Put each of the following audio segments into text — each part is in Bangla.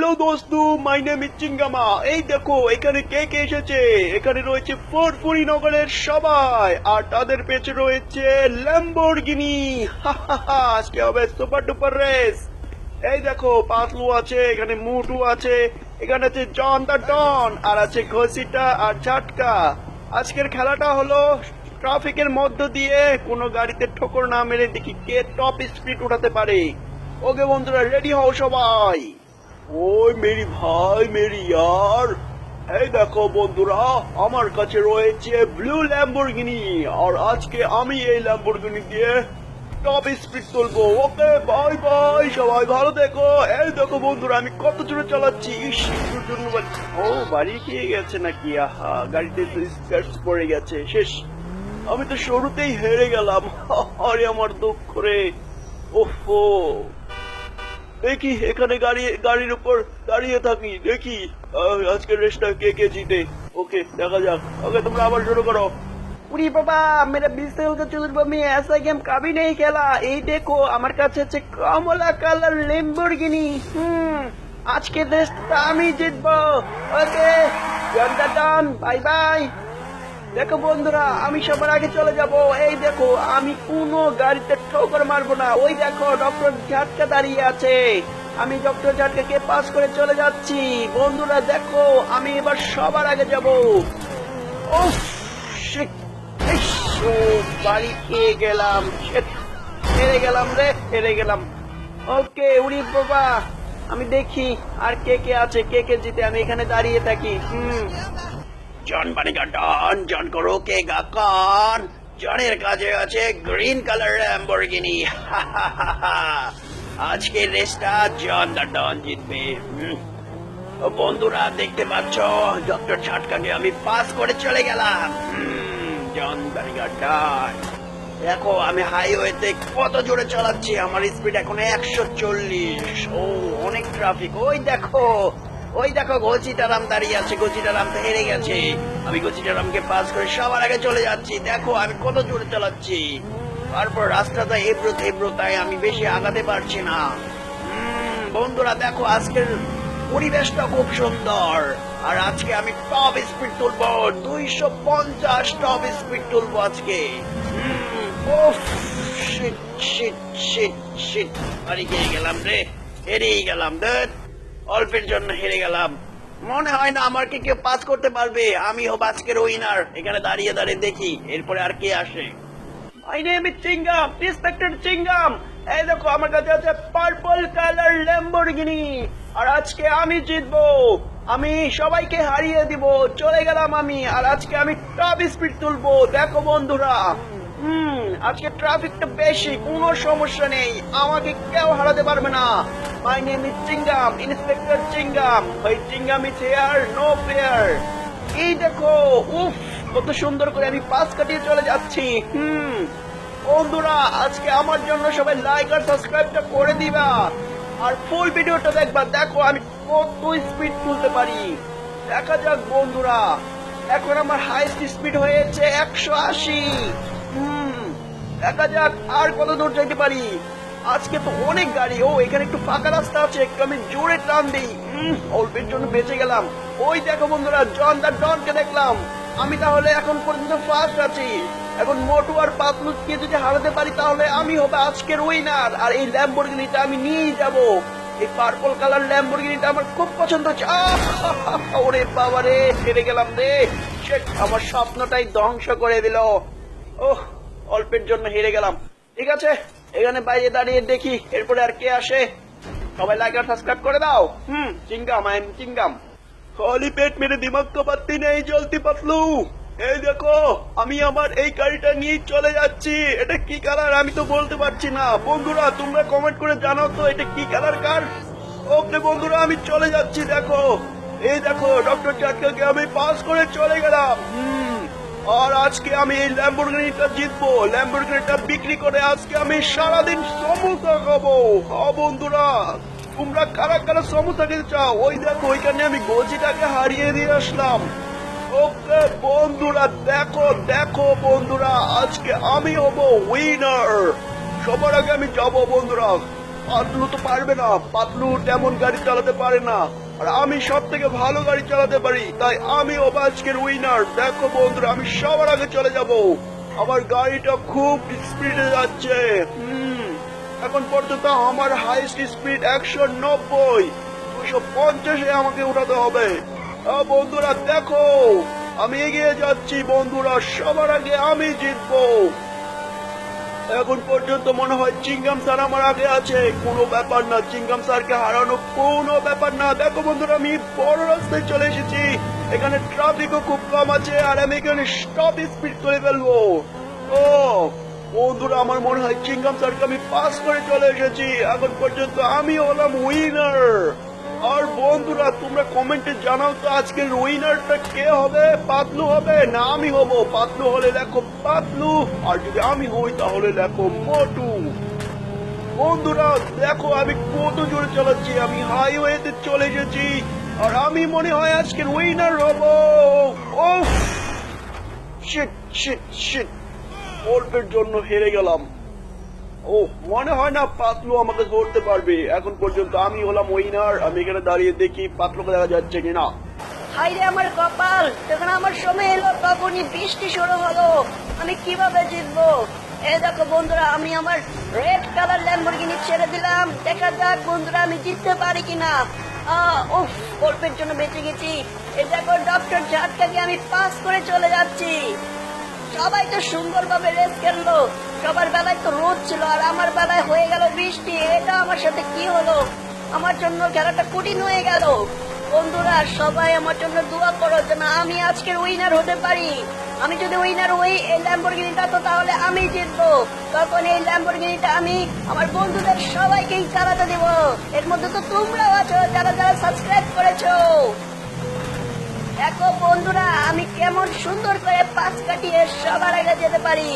হ্যালো দোস্তু, মাই নেম ইজ চিঙ্গামা। এই দেখো এখানে কে কে এসেছে। এখানে রয়েছে ফুরফুরি নগরের সবাই, আর তাদের পেছনে রয়েছে ল্যাম্বরগিনি। আজকে হবে সুপার ডুপার রেস। এই দেখো পাতলু আছে, এখানে মুটু আছে, এখানে আছে জন দা ডন, আর আছে ঘসিটা আর ঝাটকা। আজকের খেলাটা হলো ট্রাফিকের মধ্য দিয়ে কোনো গাড়িতে ঠোকর না মেরে দেখি কে টপ স্পিড উঠাতে পারে। ওকে বন্ধুরা, রেডি হও সবাই। ওই মেরি ভাই মেরি ইয়ার, এই দেখো বন্ধুরা, আমার কাছে রয়েছে ব্লু ল্যাম্বরগিনি, আর আজকে আমি এই ল্যাম্বরগিনি দিয়ে টপ স্পিড তুলবো। ওকে বাই বাই, সবাই ভালো দেখো। এই দেখো বন্ধুরা, আমি কত জোরে চালাচ্ছি। ইস, একটুর জন্য ও বাড়ি খেয়ে গেছে নাকি? আহা, গাড়িতে তো স্ক্র্যাচ পড়ে গেছে, শেষ। আমি তো শুরুতেই হেরে গেলাম। আরে আমার দুঃখ রে। ওহো, দেখি এখানে গাড়ির উপর দাঁড়িয়ে থাকি, দেখি আজকের রেসটা কে কে জিতে। ওকে, দেখা যাক। ওকে, তোমরা আবার শুরু করো। उरी बाबा, मेरा 20 साल का चुलबा में ऐसा गेम कभी नहीं खेला। এই দেখো আমার কাছে আছে কমলা কালার ল্যাম্বরগিনি। আজকে রেসটা আমি জিতবো। ওকে, ডান বাই বাই। দেখো বন্ধুরা, আমি সবার আগে চলে যাব। এই দেখো, আমি কোনো গাড়িতে ঠোকর মারবো না। ওই দেখো ডক্টর ঝাটকা দাঁড়িয়ে আছে। আমি ডক্টর ঝাটকাকে পাস করে চলে যাচ্ছি। বন্ধুরা দেখো, আমি এবার সবার আগে যাব। উফ, শিট। ইস, বাড়ি খেয়ে গেলাম। শিট, হেরে গেলাম রে, হেরে গেলাম। ওকে উড়ি বাবা, আমি দেখি আর কে কে আছে, কে কে জিতে। আমি এখানে দাঁড়িয়ে থাকি। জন বানিকা ডন, জন করো কে গাকান। জনের কাছে আছে গ্রিন কালার ল্যাম্বরগিনি। আজকের রেসটা জন দা ডন জিতবে। বন্ধুরা দেখতে পাচ্ছ, ডক্টর ঝাটকাকে আমি পাস করে চলে গেলাম। জন বানিকা ডন, দেখো আমি হাইওয়েতে কত জোরে চালাচ্ছি। আমার স্পিড এখন 140। ও, অনেক ট্রাফিক। ওই দেখো গচিটারাম দাঁড়িয়ে আছে। গচিটারাম তো হেরে গেছে। আমি গচিটারামকে পাস করে সবার আগে চলে যাচ্ছি। দেখো আমি কত জোরে চালাচ্ছি। তারপর রাস্তাটা এবড়ো তাই আমি বেশি আগাতে পারছি না। বন্ধুরা দেখো, আজকের পরিবেশটা খুব সুন্দর, আর আজকে আমি টপ স্পিড তুলবো। 250 টপ স্পিড তুলবো আজকে। ওফ, শিট শিট শিট শিট, বাড়ি খেয়ে গেলাম রে, হেরেই গেলাম। দেখ, অল্পের জন্য হেরে গেলাম। মনে হয় না আমাকে কেউ পাস করতে পারবে। আমি হব আজকের উইনার। এখানে দাঁড়িয়ে দাঁড়িয়ে দেখি এরপরে আর কে আসে। My name is Chingum, inspector Chingum. এই দেখো আমার কাছে আছে পার্পল কালার ল্যাম্বরগিনি, আর আজকে আমি জিতবো। আমি সবাইকে হারিয়ে দিব। চলে গেলাম আমি, আর আজকে আমি টপ স্পিড তুলবো। দেখো বন্ধুরা, আজকে ট্রাফিকটা বেশি, কোনো সমস্যা নেই, আমাকে কেউ হারাতে পারবে না। My name is Chingum, inspector Chingum. ওই Chingum is here, no fear. এই দেখো, উফ, কত সুন্দর করে আমি পাস কাটিয়ে চলে যাচ্ছি। বন্ধুরা, আজকে আমার জন্য সবাই লাইক আর সাবস্ক্রাইবটা করে দিবা, আর ফুল ভিডিওটা দেখবা। দেখো আমি কত স্পিড তুলতে পারি। দেখা যাক বন্ধুরা, এখন আমার হাইস্ট স্পিড হয়েছে 180। দেখা যাক আর কত দূর যেতে পারি। আজকে তো অনেক গাড়ি। ও, এখানে একটু ফাঁকা রাস্তা আছে, একটু আমি জোরে টান দিই। অল্পের জন্য বেঁচে গেলাম। ওই দেখো বন্ধুরা, জন দা ডনকে দেখলাম। আমি তাহলে এখন পর্যন্ত ফার্স্ট আছি। এখন মোটু আর পাতলুকে যদি হারাতে পারি তাহলে আমি হবে আজকের উইনার, আর এই ল্যাম্বরগিনিটা আমি নিয়ে যাব। এই পার্পল কালার ল্যাম্বরগিনিটা আমার খুব পছন্দ হচ্ছে। ওরে বাবা রে, হেরে গেলাম রে। আমার স্বপ্নটাই ধ্বংস করে দিল। ওহ, অল্পের জন্য হেরে গেলাম। ঠিক আছে, এখানে বাইরে দাঁড়িয়ে দেখি এরপরে আর কে আসে। সবাই লাইক আর সাবস্ক্রাইব করে দাও। চিঙ্গাম, আই এম চিঙ্গাম। খালি পেট মেরে দিমাগ তো বাত্তি নেই, জলদি পাতলু। এই দেখো, আমি আমার এই গাড়িটা নিয়ে চলে যাচ্ছি। এটা কি কালার আমি তো বলতে পারছি না। বন্ধুরা তোমরা কমেন্ট করে জানাও তো এটা কি কালার কার। ওকে বন্ধুরা, আমি চলে যাচ্ছি। দেখো, এই দেখো ডক্টর ঝাটকাকে আমি পাস করে চলে গেলাম। আর আজকে আমি এই ল্যাম্বরগিনিটা জিতবো। ল্যাম্বরগিনিটা বিক্রি করে আজকে আমি সারাদিন সমোসা খাবো। হ্যাঁ বন্ধুরা, তোমরা কারা কারা সমোসা খেতে চাও? ওই দেখো, ওইখানে আমি গজিটাকে হারিয়ে দিয়ে আসলাম। ওকে বন্ধুরা, দেখো দেখো বন্ধুরা, আজকে আমি হব উইনার। সবার আগে আমি যাবো বন্ধুরা। পাতলু তো পারবে না, পাতলু তেমন গাড়ি চালাতে পারে না, আর আমি সব থেকে ভালো গাড়ি চালাতে পারি, তাই আমি হবো আজকের উইনার। দেখো বন্ধুরা, আমি সবার আগে চলে যাব। আমার গাড়িটা খুব স্পিডে যাচ্ছে। এখন পর্যন্ত আমার হাইস্ট স্পিড 190, 250-এ আমাকে উঠাতে হবে। বন্ধুরা দেখো, আমি এগিয়ে যাচ্ছি বন্ধুরা, সবার আগে আমি জিতবো। এখন পর্যন্ত মনে হয় চিংগাম স্যার আমার আগে আছে। কোনো ব্যাপার না, চিংগাম স্যারকে হারানো কোনো ব্যাপার না। দেখো বন্ধুরা, আমি বড় রাস্তায় চলে এসেছি, এখানে ট্রাফিকও খুব কম আছে, আর আমি এখানে স্টপ স্পিড করে ফেলবো। ও বন্ধুরা, আমার মনে হয় চিংগাম স্যারকে আমি পাস করে চলে এসেছি। এখন পর্যন্ত আমি হলাম উইনার। আর বন্ধুরা, তোমরা কমেন্টে জানাও তো আজকের উইনারটা কে হবে, পাতলু হবে না আমি হব? পাতলু হলে লেখো পাতলু, আর যদি আমি হই তাহলে লেখো মোটু। বন্ধুরা দেখো, আমি কত জোরে চালাচ্ছি, আমি হাইওয়েতে চলে এসেছি, আর আমি মনে হয় আজকের উইনার হব। ও শিট শিট শিট, অল্পের জন্য হেরে গেলাম। ও মনে হয় না পাতলু আমাকে ধরতে পারবে। এখন পর্যন্ত আমি হলাম উইনার। আমি এখানে দাঁড়িয়ে দেখি পাতলুকে দেখা যাচ্ছে কিনা। হাইরে আমার কপাল, যখন আমার সময় এলো তখনই বৃষ্টি শুরু হলো। আমি কিভাবে জিতবো? এই দেখো বন্ধুরা, আমি আমার রেড কালার ল্যাম্বরগিনি ছেড়ে দিলাম। দেখা যাক বন্ধুরা আমি জিততে পারি কিনা। উফ, অল্পের জন্য বেঁচে গেছি। এই দেখো ডক্টর ঝাটকাকে আমি পাস করে চলে যাচ্ছি। সবাই তো সুন্দরভাবে রেস খেললো, সবার বেলায় তো রোদ ছিল, আর আমার বেলায় হয়ে গেল বৃষ্টি। এটা আমার সাথে কি হলো? আমার জন্য খেলাটা কঠিন হয়ে গেল। বন্ধুরা সবাই আমার জন্য দোয়া করো যেন আমি আজকের উইনার হতে পারি। আমি যদি উইনার হই এই ল্যাম্বরগিনিটা, তো তাহলে আমি জিতবো। তখন এই ল্যাম্বরগিনিটা আমি আমার বন্ধুদের সবাইকেই চালাতে দিব। এর মধ্যে তো তোমরাও আছো যারা যারা সাবস্ক্রাইব করেছো। দেখো বন্ধুরা, আমি কেমন সুন্দর করে পাস কাটিয়ে সবার আগে যেতে পারি।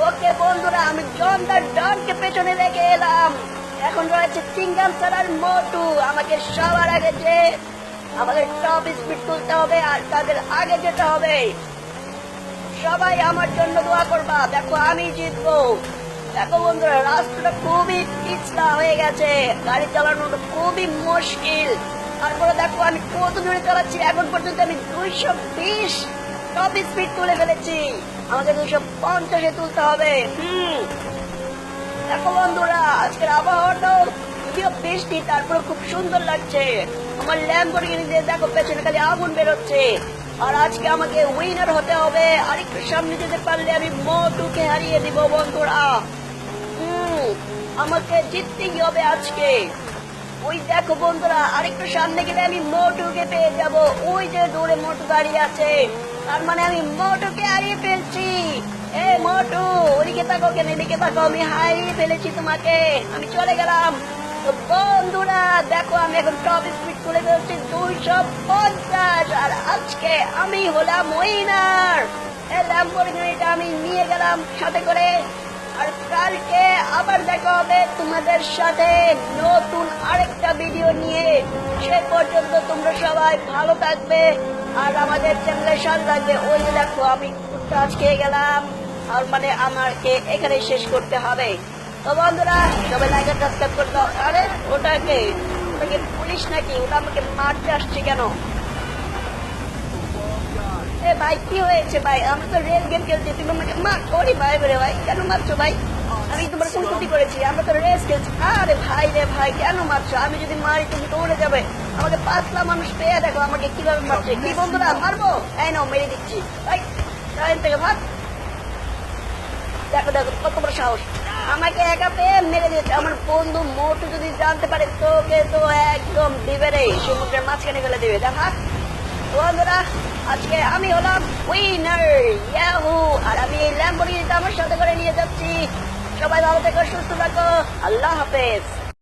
ওকে বন্ধুরা, আমি জন দা ডনকে পেছনে রেখে এলাম। এখন রয়েছে চিংগাম স্যার আর মোটু। আমাকে সবার আগে যে আমাদের টপ স্পিড তুলতে হবে, আর তাদের আগে যেতে হবে। সবাই আমার জন্য দোয়া করবা, দেখো আমি জিতবো। দেখো বন্ধুরা, রাস্তাটা খুবই পিছলা হয়ে গেছে, গাড়ি চালানো খুবই মুশকিল। তারপরে দেখো আমি কত জোরে চালাচ্ছি। এখন পর্যন্ত আমি 220 টপ স্পিড তুলে ফেলেছি, আমাকে 250-এ তুলতে হবে। দেখো বন্ধুরা, আজকের আবহাওয়াটাও যদিও বৃষ্টি, তারপরে খুব সুন্দর লাগছে। আমার ল্যাম্বরগিনি দিয়ে দেখো পেছনে খালি আগুন বেরোচ্ছে। আর আজকে আমাকে উইনার হতে হবে। আরেকটু সামনে যেতে পারলে আমি মোটুকে হারিয়ে দিব বন্ধুরা। আমাকে জিততেই হবে আজকে। ওই দেখো বন্ধুরা, আরেকটু সামনে গেলে আমি মোটুকে পেয়ে যাব। ওই যে দূরে মোটু দাঁড়িয়ে আছে, তার মানে আমি মোটুকে হারিয়ে ফেলছি। এ মোটু, ওদিকে তাকো কেন, এদিকে তাকো, আমি হারিয়ে ফেলেছি তোমাকে। আমি চলে গেলাম। তো বন্ধুরা দেখো, আমি এখন টপ স্পিড তুলে ফেলছি 250, আর আজকে আমি হলাম উইনার। এই ল্যাম্বরগিনিটা আমি নিয়ে গেলাম সাথে করে। আর কালকে আবার দেখা হবে তোমাদের সাথে নতুন আরেকটা ভিডিও নিয়ে। সে পর্যন্ত তোমরা সবাই ভালো থাকবে, আর আমাদের চ্যানেলের সাথে থাকবে। ওই যে দেখো আমি কাজ খেয়ে গেলাম, আর মানে আমাকে এখানে শেষ করতে হবে। তো বন্ধুরা সবাই লাইক আর সাবস্ক্রাইব করে দাও। আরে ওটাকে পুলিশ নাকি? ওটা আমাকে মারতে আসছে কেন? এ ভাই কি হয়েছে ভাই? আমরা তো রেল গেম খেলছি, তুমি আমাকে ওরে ভাই রে ভাই, কেন মারছো ভাই? আমি তোমার কোন ক্ষতি করেছি? আমরা তো রেস খেলছি। আরে ভাই রে ভাই, কেন মারছো? আমি যদি মারি তুমি তো উড়ে যাবে। আমাকে পাতলা মানুষ পেয়ে দেখো আমাকে কিভাবে মারছে। কি বন্ধুরা মারবো? এই নাও মেরে দিচ্ছি ভাই, থেকে ভাগ। দেখো দেখো কত বড় সাহস, আমাকে একা পেয়ে মেরে দিয়েছে। আমার বন্ধু মোটু যদি জানতে পারে তোকে তো একদম দিবে রে, সমুদ্রের মাঝখানে ফেলে দিবে। দেখা বন্ধুরা, আজকে আমি হলাম উইনার, ইয়াহু। আর আমি এই ল্যাম্বরগিনিটা আমার সাথে করে নিয়ে যাচ্ছি। সবাই ভালো থেকো, সুস্থ থাকো, আল্লাহ হাফেজ।